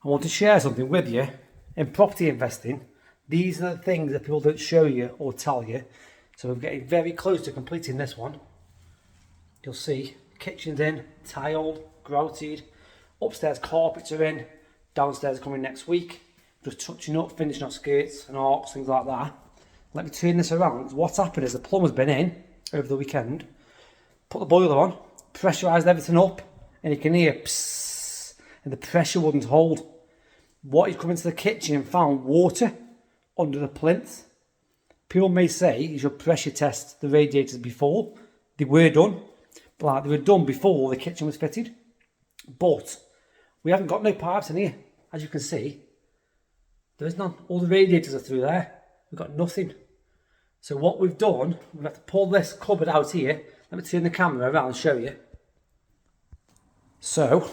I want to share something with you. In property investing, these are the things that people don't show you or tell you. So we're getting very close to completing this one. You'll see kitchen's in, tiled, grouted, upstairs carpets are in, downstairs coming next week. Just touching up, finishing off skirts and arcs, things like that. Let me turn this around. What's happened is the plumber's been in over the weekend, put the boiler on, pressurised everything up, and you can hear psss, and the pressure wouldn't hold. What he's come into the kitchen and found water under the plinth. People may say you should pressure test the radiators before. They were done, but they were done before the kitchen was fitted. But we haven't got no pipes in here, as you can see. There is none. All the radiators are through there. We've got nothing. So what we've done, we've had to pull this cupboard out here. Let me turn the camera around and show you. So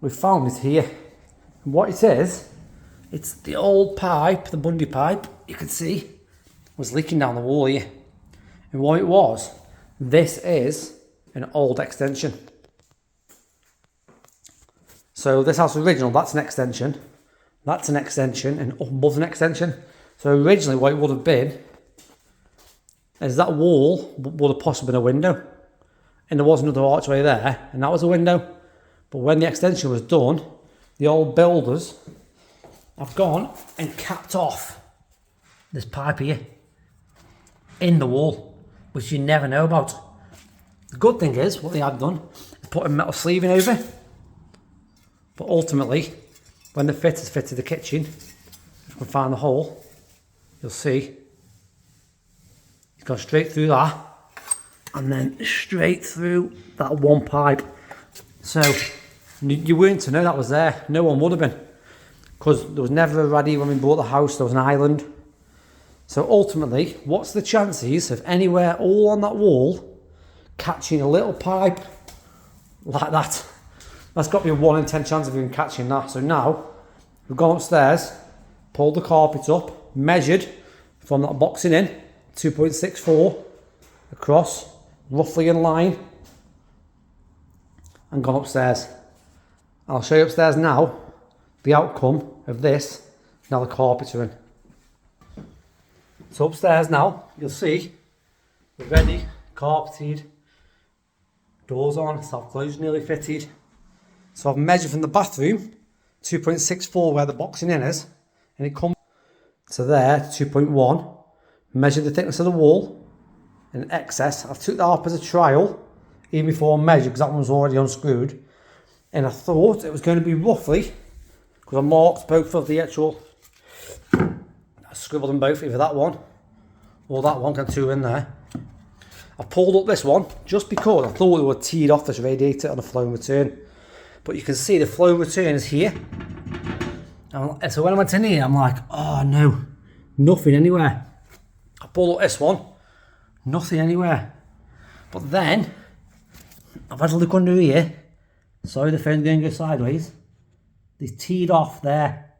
we found it here. And what it is, it's the old pipe, the Bundy pipe, you can see, was leaking down the wall here. And what it was, this is an old extension. So this house original, that's an extension. That's an extension, and up above an extension. So originally what it would have been is that wall would have possibly been a window. And there was another archway there, and that was a window. But when the extension was done, the old builders have gone and capped off this pipe here in the wall, which you never know about. The good thing is, what they had done is put a metal sleeving over. But ultimately, when the fitters fitted the kitchen, if you can find the hole, you'll see it's gone straight through that and then straight through that one pipe. So you weren't to know that was there. No one would have been, because there was never a raddy when we bought the house. There was an island. So ultimately, what's the chances of anywhere all on that wall catching a little pipe like that? That's got to be a 1 in 10 chance of even catching that. So now we've gone upstairs, pulled the carpet up, measured from that boxing in 2.64 across, roughly in line, and gone upstairs. I'll show you upstairs now the outcome of this. Now the carpets are in. So upstairs now, you'll see we're ready, carpeted, doors on, self-closed nearly fitted. So I've measured from the bathroom 2.64 where the boxing in is, and it comes to there 2.1. Measured the thickness of the wall in excess. I've took that up as a trial even before I measured, because that one was already unscrewed. And I thought it was going to be roughly, because I marked both of the actual, I scribbled them both, either that one or that one, got two in there. I pulled up this one just because I thought we were teed off this radiator on a flow and return. But you can see the flow and return is here. And so when I went in here, I'm like, oh no, nothing anywhere. I pulled up this one, nothing anywhere. But then, I've had a look under here. Sorry, the phone's going to go sideways. They teed off there.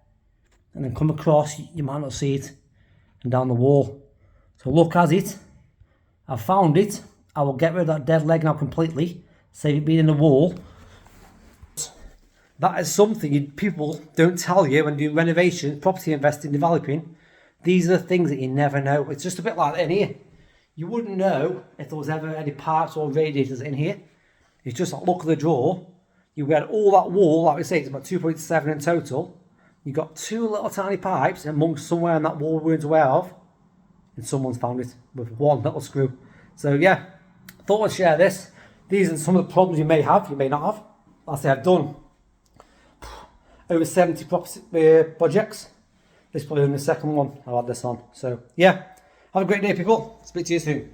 And then come across, you might not see it, and down the wall. So look at it. I've found it. I will get rid of that dead leg now completely. Save it being in the wall. That is something people don't tell you when doing renovation, property investing, developing. These are the things that you never know. It's just a bit like in here. You wouldn't know if there was ever any parts or radiators in here. It's just like, look at the drawer. You had all that wall, like we say, it's about 2.7 in total. You got two little tiny pipes amongst somewhere in that wall we weren't aware of. And someone's found it with one little screw. So yeah, thought I'd share this. These are some of the problems you may have, you may not have. Like I say, I've done over 70 property projects. This is probably only the second one I've had this on. So yeah, have a great day, people. Speak to you soon.